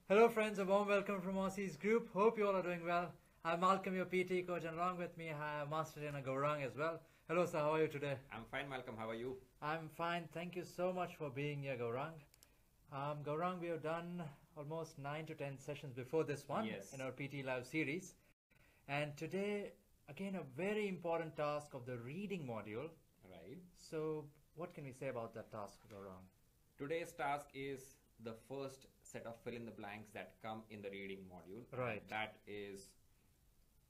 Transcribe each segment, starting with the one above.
Hello friends, a warm welcome from Aussie's group. Hope you all are doing well. I'm Malcolm, your PTE coach, and along with me I have Master Trainer Gaurang as well. Hello sir, how are you today? I'm fine, Malcolm. How are you? I'm fine. Thank you so much for being here, Gaurang. Gaurang, we have done almost 9 to 10 sessions before this one Yes. in our PTE Live series. And today, again, a very important task of the reading module. Right. So, what can we say about that task, Gaurang? Today's task is the first set of fill in the blanks that come in the reading module. Right. That is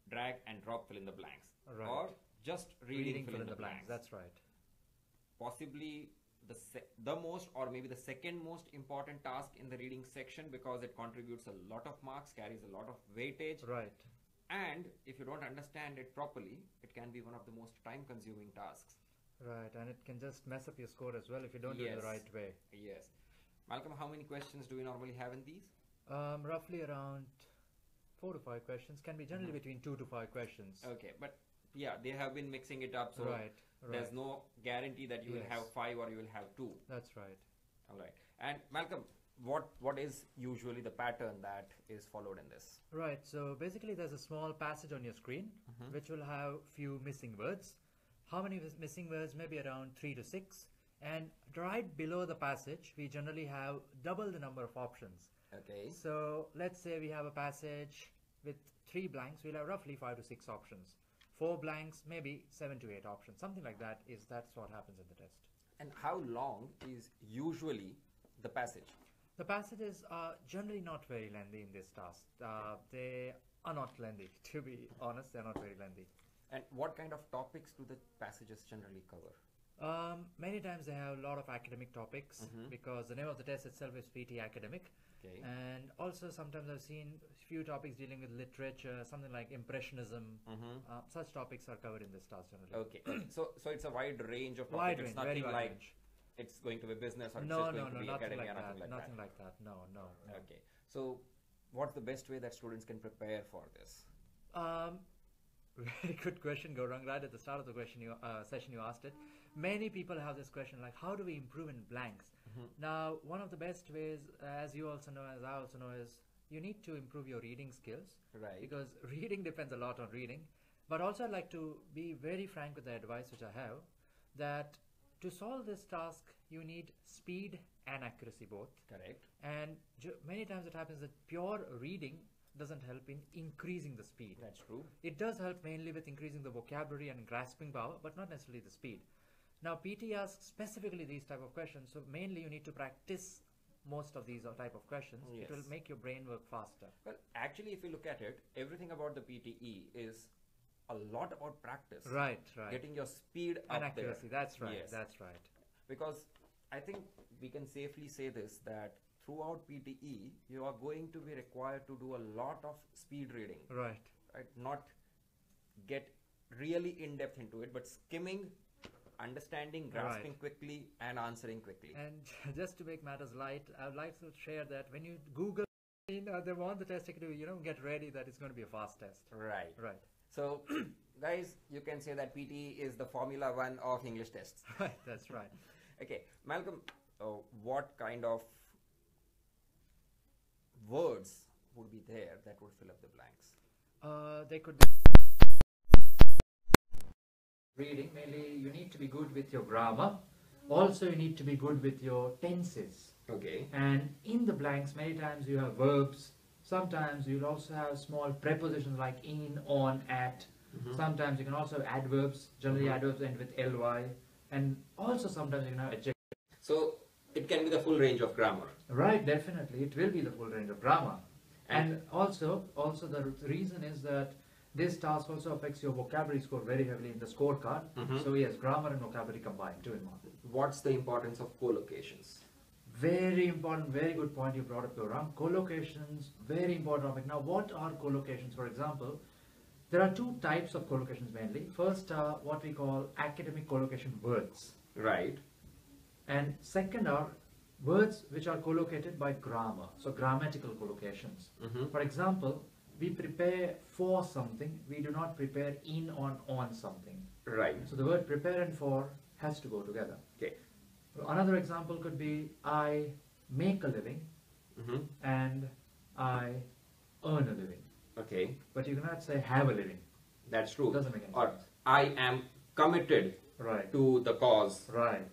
drag and drop fill in the blanks. Right. Or just reading fill in the blanks. That's right. Possibly the most or maybe the second most important task in the reading section because it contributes a lot of marks, carries a lot of weightage. Right. And if you don't understand it properly, it can be one of the most time consuming tasks. Right, and it can just mess up your score as well if you don't do it the right way. Yes. Malcolm, how many questions do we normally have in these? Roughly around 4 to 5 questions. Can be generally between 2 to 5 questions. Okay, but yeah, they have been mixing it up, so there's no guarantee that you will have 5 or you will have 2. That's right. All right. And Malcolm, what is usually the pattern that is followed in this? Right, so basically there's a small passage on your screen which will have few missing words. How many missing words? Maybe around 3 to 6. And right below the passage, we generally have double the number of options. Okay. So let's say we have a passage with 3 blanks, we'll have roughly 5 to 6 options. 4 blanks, maybe 7 to 8 options. Something like that that's what happens in the test. And how long is usually the passage? The passages are generally not very lengthy in this task. They are not lengthy, to be honest, they're not very lengthy. And what kind of topics do the passages generally cover? Many times they have a lot of academic topics because the name of the test itself is PTE Academic. Okay. And also sometimes I've seen few topics dealing with literature, something like Impressionism. Such topics are covered in this task generally. Okay. So it's a wide range of topics. Wide It's range, nothing very wide like range. It's going to be business or No, it's just going to be nothing academia, like nothing that. like Nothing that. like that. No. Okay. So what's the best way that students can prepare for this? Very good question, Gaurang. Right at the start of the session you asked it. Many people have this question like, how do we improve in blanks? Now, one of the best ways, as you also know, as I also know, is you need to improve your reading skills. Right. Because reading depends a lot on reading. But also I'd like to be very frank with the advice which I have, that to solve this task, you need speed and accuracy both. Correct. And many times it happens that pure reading doesn't help in increasing the speed. That's true. It does help mainly with increasing the vocabulary and grasping power, but not necessarily the speed. Now, PT asks specifically these type of questions, so mainly you need to practice most of these type of questions. Yes. It will make your brain work faster. Well, actually, if you look at it, everything about the PTE is a lot about practice. Right. Getting your speed And up accuracy, there. that's right, Yes. that's right. Because I think we can safely say this, that throughout PTE, you are going to be required to do a lot of speed reading. Right. Not get really in depth into it, but skimming, understanding, grasping quickly, and answering quickly. And just to make matters light, I would like to share that when you Google, they want the test taker to, get ready that it's going to be a fast test. Right. So, guys, you can say that PTE is the Formula 1 of English tests. right, that's right. Okay, Malcolm, what kind of words would be there that would fill up the blanks? They could be reading. Mainly, you need to be good with your grammar. Also, you need to be good with your tenses. Okay. And in the blanks, many times you have verbs. Sometimes you'll also have small prepositions like in, on, at. Sometimes you can also have adverbs. Generally, adverbs end with ly. And also sometimes you can have adjectives. So it can be the full range of grammar. Right, definitely. It will be the full range of grammar. And also the reason is that this task also affects your vocabulary score very heavily in the scorecard. So yes, grammar and vocabulary combined, 2 in 1. What's the importance of collocations? Very important, very good point you brought up, Gaurang. Collocations, very important topic. Now, what are collocations? For example, there are 2 types of collocations mainly. First are what we call academic collocation words. Right. And second are words which are collocated by grammar, so grammatical collocations. For example, we prepare for something, we do not prepare in or on something. Right. So the word prepare and for has to go together. Okay. Another example could be I make a living and I earn a living. Okay, But you cannot say have a living. that's true. Doesn't make any Or sense. I am committed Right. to the cause. Right.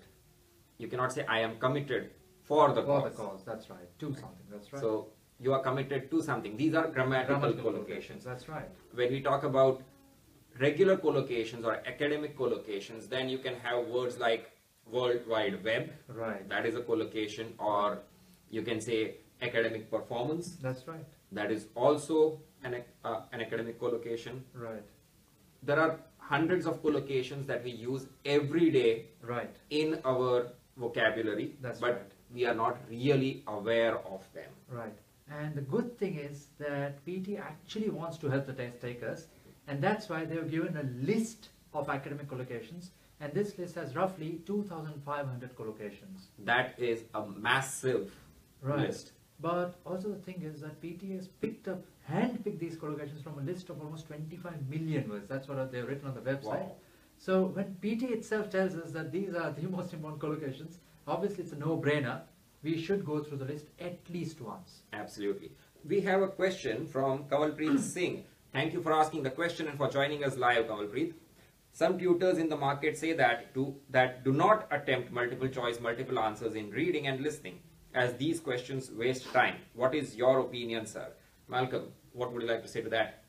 You cannot say I am committed for the For cause. the cause, that's right. To something, that's right. So you are committed to something. These are grammatical Grammatical collocations. that's right. When we talk about regular collocations or academic collocations, then you can have words like World Wide Web. Right. That is a collocation. Or you can say academic performance. That's right. That is also an academic collocation. Right. There are hundreds of collocations that we use every day Right. in our vocabulary, That's but right. we are not really aware of them. Right. And the good thing is that PT actually wants to help the test takers, and that's why they've given a list of academic collocations, and this list has roughly 2,500 collocations. That is a massive list. But also the thing is that PT has handpicked these collocations from a list of almost 25 million words. That's what they've written on the website. Wow. So when PT itself tells us that these are the most important collocations, obviously it's a no-brainer. We should go through the list at least once. Absolutely. We have a question from Kamalpreet Singh. Thank you for asking the question and for joining us live, Kamalpreet. Some tutors in the market say that do not attempt multiple choice, multiple answers in reading and listening, as these questions waste time. What is your opinion, sir? Malcolm, what would you like to say to that?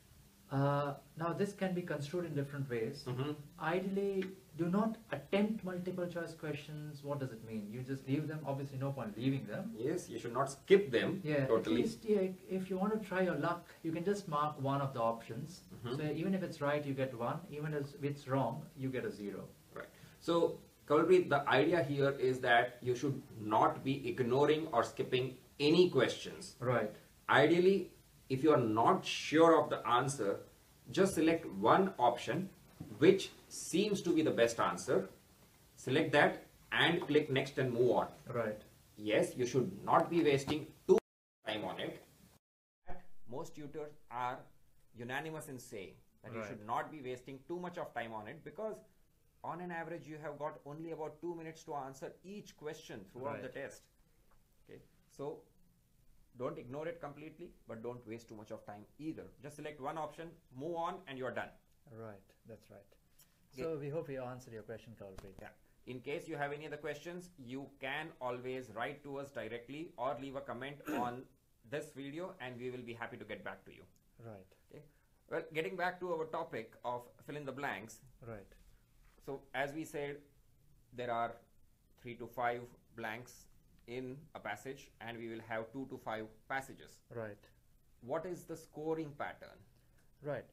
Now this can be construed in different ways. Mm-hmm. Ideally, do not attempt multiple choice questions. What does it mean? You just leave them. Obviously no point leaving them. Yes, you should not skip them totally. At least if you want to try your luck, you can just mark one of the options. Mm-hmm. So even if it's right, you get 1. Even if it's wrong, you get a 0. Right. So, Kavalpreet, the idea here is that you should not be ignoring or skipping any questions. Right. Ideally, if you are not sure of the answer, just select one option which seems to be the best answer. Select that and click next and move on. Right. Yes, you should not be wasting too much time on it. Most tutors are unanimous in saying that you should not be wasting too much of time on it, because on an average you have got only about 2 minutes to answer each question throughout the test. Okay, so don't ignore it completely, but don't waste too much of time either. Just select one option, move on, and you're done. Right, that's right. So we hope we answered your question, Kavalpreet. Yeah. In case you have any other questions, you can always write to us directly or leave a comment on this video, and we will be happy to get back to you. Right. Okay. Well, getting back to our topic of fill in the blanks. Right. So as we said, there are 3 to 5 blanks in a passage, and we will have 2 to 5 passages. Right. What is the scoring pattern? Right.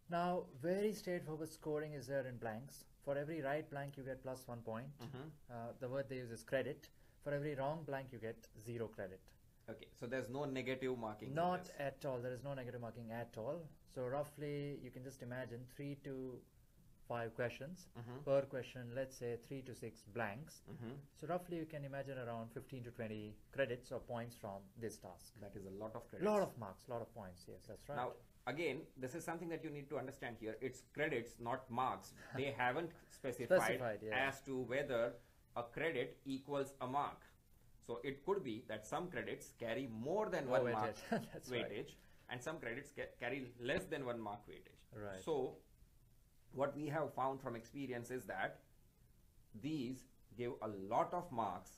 Now, very straightforward scoring is there in blanks. For every right blank, you get plus 1 point. The word they use is credit. For every wrong blank, you get 0 credit. Okay, so there's no negative marking. Not at all. There is no negative marking at all. So roughly, you can just imagine 3 to 5 questions per question. Let's say 3 to 6 blanks. So roughly, you can imagine around 15 to 20 credits or points from this task. That is a lot of credits. Lot of marks, lot of points. Yes, that's right. Now, again, this is something that you need to understand here. It's credits, not marks. They haven't specified as to whether a credit equals a mark. So it could be that some credits carry more than 1 mark weightage, and some credits carry less than 1 mark weightage. Right. So what we have found from experience is that these give a lot of marks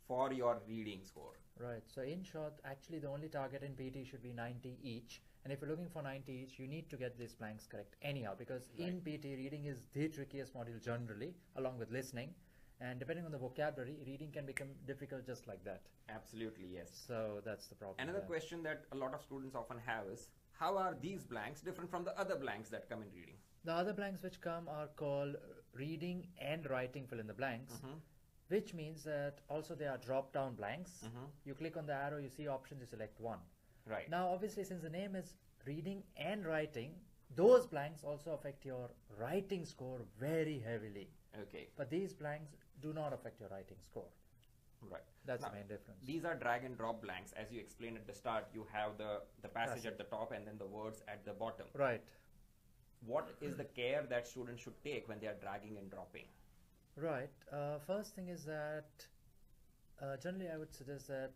for your reading score. Right. So in short, actually the only target in PT should be 90 each. And if you're looking for 90 each, you need to get these blanks correct anyhow, because in PT, reading is the trickiest module generally, along with listening. And depending on the vocabulary, reading can become difficult just like that. Absolutely, yes. So that's the problem. Another question that a lot of students often have is, how are these blanks different from the other blanks that come in reading? The other blanks which come are called reading and writing fill in the blanks, which means that also they are drop down blanks. You click on the arrow, you see options, you select one. Right. Now obviously, since the name is reading and writing, those blanks also affect your writing score very heavily. Okay. But these blanks do not affect your writing score. Right. That's now, the main difference. These are drag and drop blanks. As you explained at the start, you have the passage at the top and then the words at the bottom. Right. What is the care that students should take when they are dragging and dropping? Right. First thing is that generally I would suggest that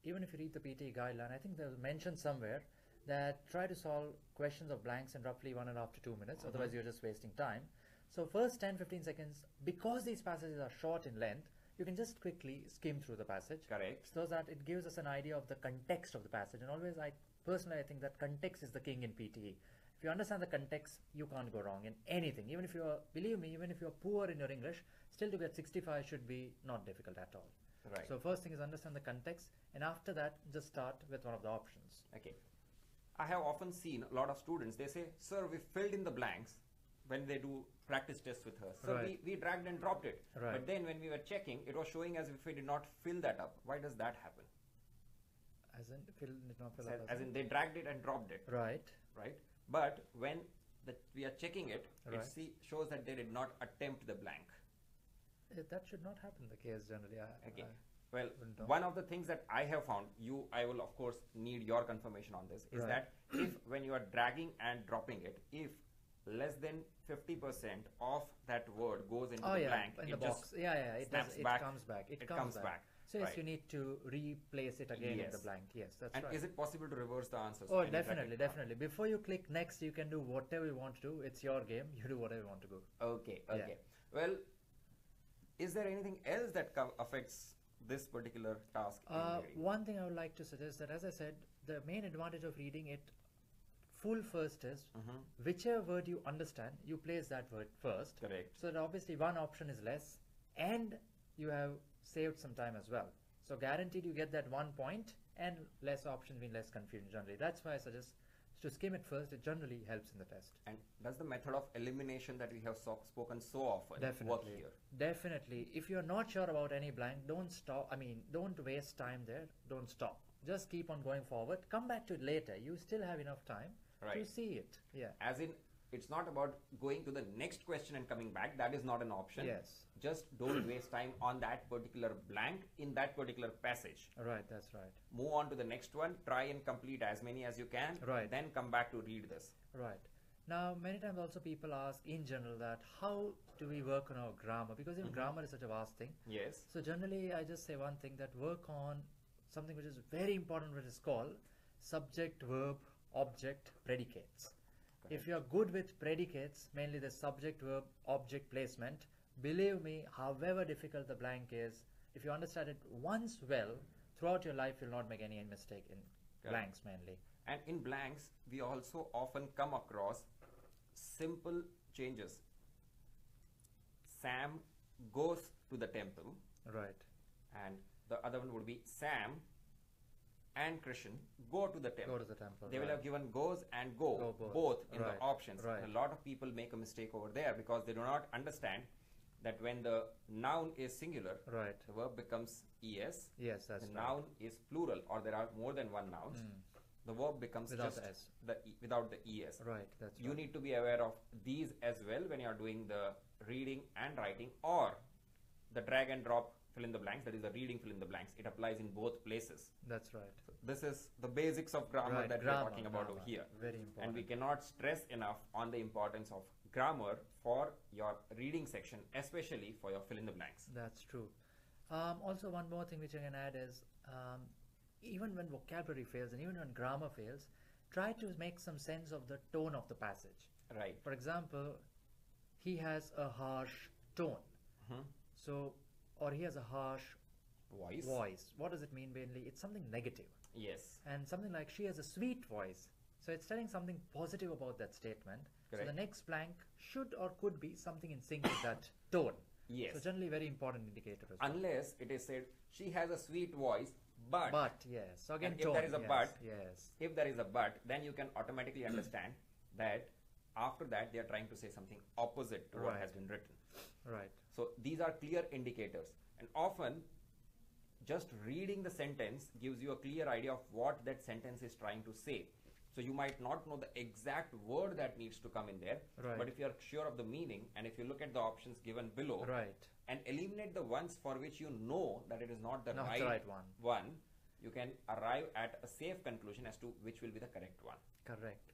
even if you read the PTE guideline, I think there's mentioned somewhere that try to solve questions of blanks in roughly 1.5 to 2 minutes, otherwise you're just wasting time. So first 10-15 seconds, because these passages are short in length, you can just quickly skim through the passage. Correct. So that it gives us an idea of the context of the passage. And always, personally, I think that context is the king in PTE. If you understand the context, you can't go wrong in anything. Even if you're, believe me, even if you're poor in your English, still to get 65 should be not difficult at all. Right. So first thing is understand the context, and after that, just start with one of the options. Okay. I have often seen a lot of students, they say, sir, we filled in the blanks when they do practice tests with her. So Right. we dragged and dropped it. Right. But then when we were checking, it was showing as if we did not fill that up. Why does that happen? As in, did not fill As, up as in they dragged it and dropped it. Right. Right. But when we are checking it, Right. it shows that they did not attempt the blank. That should not happen the case generally. Okay. Well, wouldn't know. one of the things that I have found, I will of course need your confirmation on this, is Right. that if when you are dragging and dropping it, if less than 50% of that word goes into the blank, in it the box. just It snaps it back. comes back. It comes back. So yes, Right. you need to replace it again in Yes. the blank. Yes, that's And right. is it possible to reverse the answers? Oh, Can you track definitely, it? definitely. Before you click next, you can do whatever you want to do. It's your game. You do whatever you want to do. Okay, okay. Well, is there anything else that affects this particular task in reading? One thing I would like to suggest that, as I said, the main advantage of reading it full first is whichever word you understand, you place that word first. Correct. So that obviously one option is less, and you have saved some time as well. So guaranteed you get that 1 point, and less options mean less confusion generally. That's why I suggest to skim it first. It generally helps in the test. And does the method of elimination that we have spoken so often work here? Definitely. If you're not sure about any blank, don't stop. I mean, don't waste time there. Don't stop. Just keep on going forward. Come back to it later. You still have enough time to Right. see it. Yeah. As in, it's not about going to the next question and coming back. That is not an option. Yes. Just don't waste time on that particular blank in that particular passage. Right. That's right. Move on to the next one. Try and complete as many as you can. Right. Then come back to read this. Right. Now, many times also people ask in general that how do we work on our grammar? Because even grammar is such a vast thing. Yes. So generally, I just say one thing, that work on something which is very important, which is called subject, verb, object, predicates. If you're good with predicates, mainly the subject, verb, object placement, believe me, however difficult the blank is, if you understand it once well, throughout your life you'll not make any mistake in blanks mainly. And in blanks, we also often come across simple changes. Sam goes to the temple, Right. and the other one would be Sam and Christian go to the temple. Go to the temple. They will right. have given goes and go, Go both in Right. the options. Right. And a lot of people make a mistake over there because they do not understand that when the noun is singular, Right. the verb becomes es. Yes, that's the right. noun is plural, or there are more than one nouns. The verb becomes Without just the S. without the es. Right. That's You right. need to be aware of these as well when you are doing the reading and writing, or the drag and drop fill in the blanks, that is the reading fill in the blanks. It applies in both places. That's right. So this is the basics of grammar Right, that we grammar, are talking about over grammar. here. Very And important. we cannot stress enough on the importance of grammar for your reading section, especially for your fill in the blanks. That's true. Also, one more thing which I can add is even when vocabulary fails and even when grammar fails, try to make some sense of the tone of the passage. Right. For example, he has a harsh tone. So, or he has a harsh voice. What does it mean mainly? It's something negative. Yes. And something like she has a sweet voice. So it's telling something positive about that statement. So the Correct. next blank should or could be something in sync with that tone. Yes. So generally very important indicator as well. Unless it is said she has a sweet voice, but Yes. So again, and if tone. there is a yes, but, yes. if there is a but, then you can automatically understand that after that they are trying to say something opposite to what Right. has been written. Right. So these are clear indicators, and often just reading the sentence gives you a clear idea of what that sentence is trying to say. So you might not know the exact word that needs to come in there, Right. but if you are sure of the meaning, and if you look at the options given below Right. and eliminate the ones for which you know that it is not the right one, you can arrive at a safe conclusion as to which will be the correct one. Correct.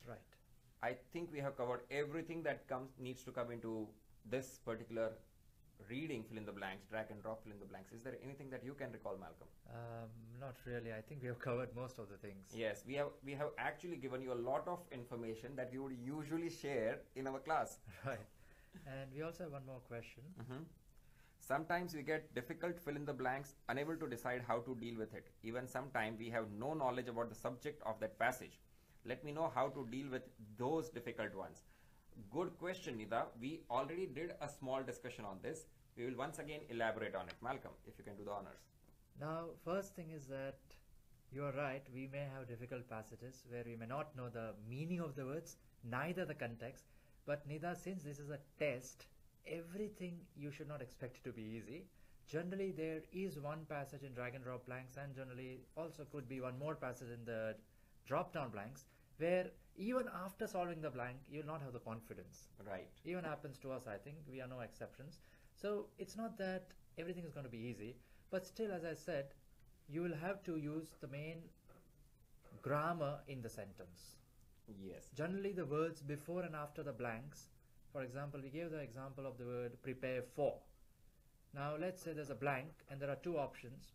Right. I think we have covered everything that needs to come into this particular reading fill in the blanks, drag and drop fill in the blanks. Is there anything that you can recall, Malcolm? Not really. I think we have covered most of the things. Yes, we have actually given you a lot of information that we would usually share in our class. Right. And we also have one more question. Sometimes we get difficult fill in the blanks, unable to decide how to deal with it. Even sometimes we have no knowledge about the subject of that passage. Let me know how to deal with those difficult ones. Good question, Nida. We already did a small discussion on this. We will once again elaborate on it. Malcolm, if you can do the honors. Now, first thing is that you are right. We may have difficult passages where we may not know the meaning of the words, neither the context. But Nida, since this is a test, everything you should not expect it to be easy. Generally, there is one passage in drag and drop blanks, and generally also could be one more passage in the drop down blanks, where even after solving the blank, you'll not have the confidence. Right. Even happens to us, I think. We are no exceptions. So it's not that everything is going to be easy, but still, as I said, you will have to use the main grammar in the sentence. Yes. Generally, the words before and after the blanks, for example, we gave the example of the word prepare for. Now, let's say there's a blank and there are two options,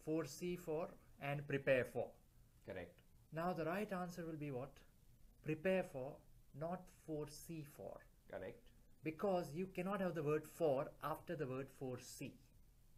foresee for and prepare for. Correct. Now, the right answer will be what? Prepare for, not foresee for. Correct. Because you cannot have the word for after the word foresee.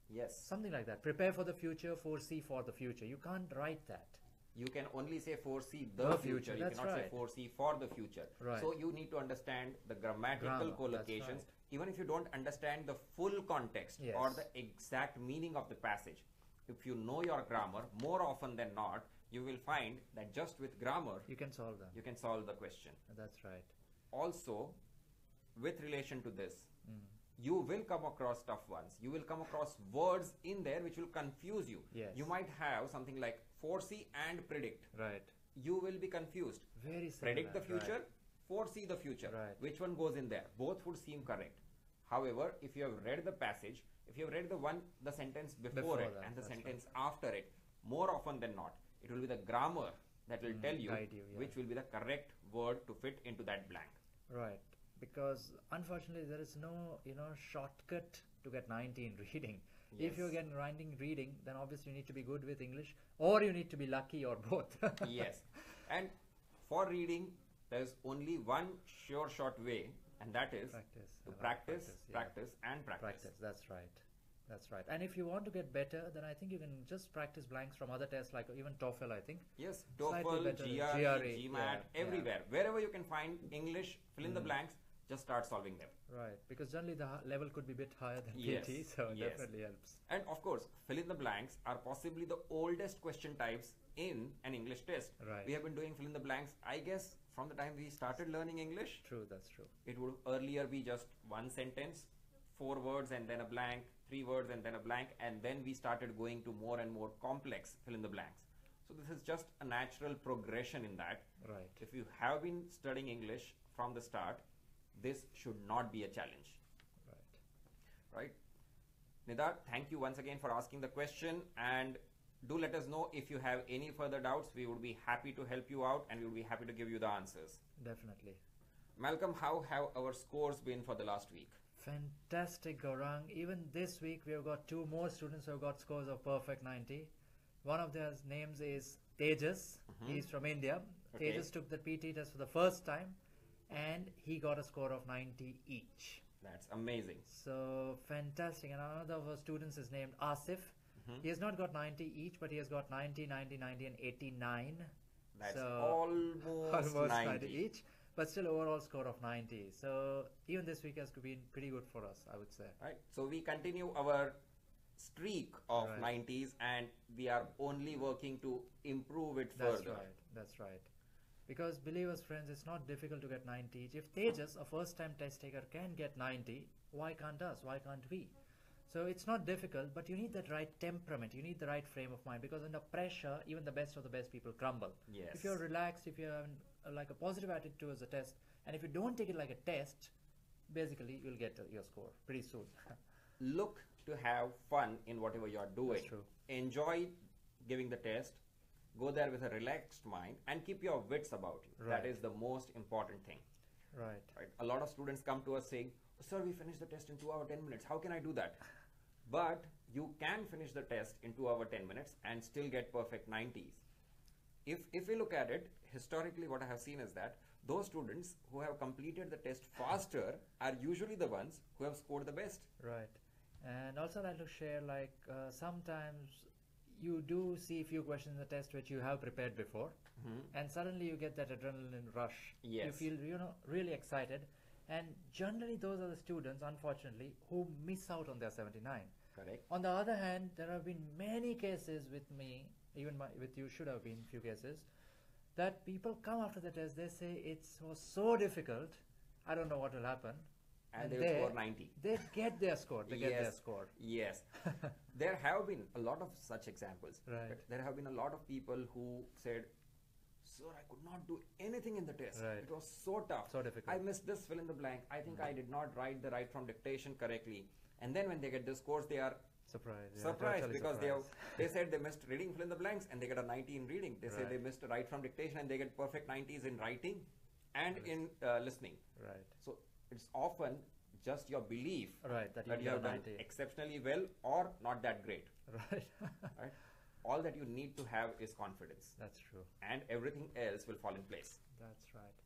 Yes. Something like that. Prepare for the future, foresee for the future. You can't write that. You can only say foresee the future. You That's cannot say right. foresee for the future. Right. So you need to understand the grammatical collocations. Right. Even if you don't understand the full context Yes. or the exact meaning of the passage, if you know your grammar, more often than not, you will find that just with grammar, You can solve them. you can solve the question. That's right. Also, with relation to this, you will come across tough ones. You will come across words in there which will confuse you. Yes. You might have something like foresee and predict. Right. You will be confused. Very similar. Predict the future, Right. foresee the future. Right. Which one goes in there? Both would seem correct. However, if you have read the passage, if you have read the sentence before it that, and the that's sentence after it, more often than not, it will be the grammar that will tell you, guide you, yeah. which will be the correct word to fit into that blank. Right. Because unfortunately there is no, shortcut to get 90 in reading. Yes. If you're getting 90 in reading, then obviously you need to be good with English, or you need to be lucky, or both. Yes. And for reading, there's only one sure short way, and that is Practice. to A lot of practice, yeah. practice, and practice. Practice, that's right. That's right. And if you want to get better, then I think you can just practice blanks from other tests, like even TOEFL, I think. Yes, Slightly TOEFL, better, GRE, GMAT, GMAT, everywhere. Wherever you can find English, fill in the blanks, just start solving them. Right. Because generally the level could be a bit higher than Yes, PT, so it yes. definitely helps. And of course, fill in the blanks are possibly the oldest question types in an English test. Right. We have been doing fill in the blanks, I guess, from the time we started learning English. True, that's true. It would earlier be just one sentence, 4 words and then a blank, 3 words and then a blank, and then we started going to more and more complex fill in the blanks. So this is just a natural progression in that. Right. If you have been studying English from the start, this should not be a challenge. Right? Nida, thank you once again for asking the question, and do let us know if you have any further doubts. We would be happy to help you out, and we would be happy to give you the answers. Definitely. Malcolm, how have our scores been for the last week? Fantastic, Gaurang. Even this week we have got 2 more students who have got scores of perfect 90. One of their names is Tejas. He's from India. Okay. Tejas took the PT test for the first time and he got a score of 90 each. That's amazing. So fantastic. And another of our students is named Asif. He has not got 90 each, but he has got 90, 90, 90 and 89. That's So almost 90 each. But still overall score of 90. So even this week has been pretty good for us, I would say. Right. So we continue our streak of Right. 90s, and we are only working to improve it That's further. right. That's right. Because believe us, friends, it's not difficult to get 90 each. If Tejas, a first-time test taker, can get 90, why can't us? Why can't we? So it's not difficult, but you need that right temperament. You need the right frame of mind, because under pressure, even the best of the best people crumble. Yes. If you're relaxed, if you have like a positive attitude towards the test, and if you don't take it like a test, basically you'll get your score pretty soon. Look to have fun in whatever you are doing. That's true. Enjoy giving the test. Go there with a relaxed mind and keep your wits about you. Right. That is the most important thing. Right. Right. A lot of students come to us saying, sir, we finished the test in 2 hours 10 minutes. How can I do that? But you can finish the test in 2 hours 10 minutes and still get perfect 90s. If we look at it, historically what I have seen is that those students who have completed the test faster are usually the ones who have scored the best. Right. And also I'd like to share, like, sometimes you do see a few questions in the test which you have prepared before, and suddenly you get that adrenaline rush. Yes. You feel, really excited, and generally those are the students, unfortunately, who miss out on their 79. Correct. On the other hand, there have been many cases with me, even with you should have been few cases, that people come after the test, they say it was so difficult, I don't know what will happen. And they will score 90. They get their score. They get their score. Yes. There have been a lot of such examples. Right. There have been a lot of people who said, sir, I could not do anything in the test. Right. It was so tough. So difficult. I missed this fill in the blank. I think I did not write the right from dictation correctly. And then when they get the scores, they are surprised. Surprised because they said they missed reading fill in the blanks and they get a 90 in reading. They say they missed a right from dictation and they get perfect 90s in writing and in listening. Right. So it's often just your belief that you have done exceptionally well or not that great. Right. Right. All that you need to have is confidence. That's true. And everything else will fall in place. That's right.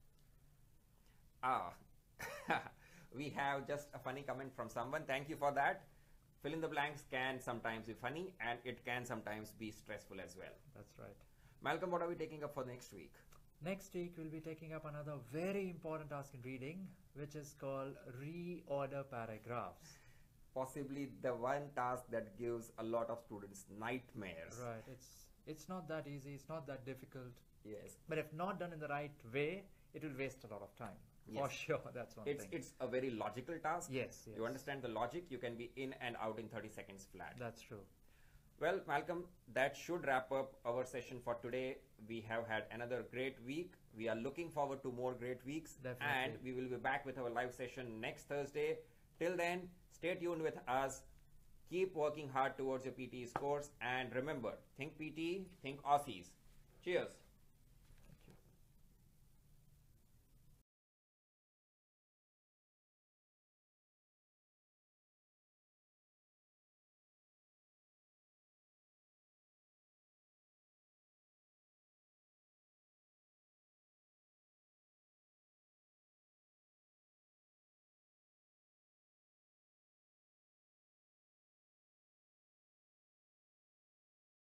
We have just a funny comment from someone. Thank you for that. Fill in the blanks can sometimes be funny and it can sometimes be stressful as well. That's right. Malcolm, what are we taking up for next week? Next week, we'll be taking up another very important task in reading, which is called Reorder Paragraphs. Possibly the one task that gives a lot of students nightmares. Right. It's not that easy. It's not that difficult. Yes. But if not done in the right way, it will waste a lot of time. Yes. For sure, that's one thing. It's a very logical task. Yes. You understand the logic, you can be in and out in 30 seconds flat. That's true. Well, Malcolm, that should wrap up our session for today. We have had another great week. We are looking forward to more great weeks. Definitely. And we will be back with our live session next Thursday. Till then, stay tuned with us. Keep working hard towards your PTE scores. And remember, think PTE, think Aussies. Cheers.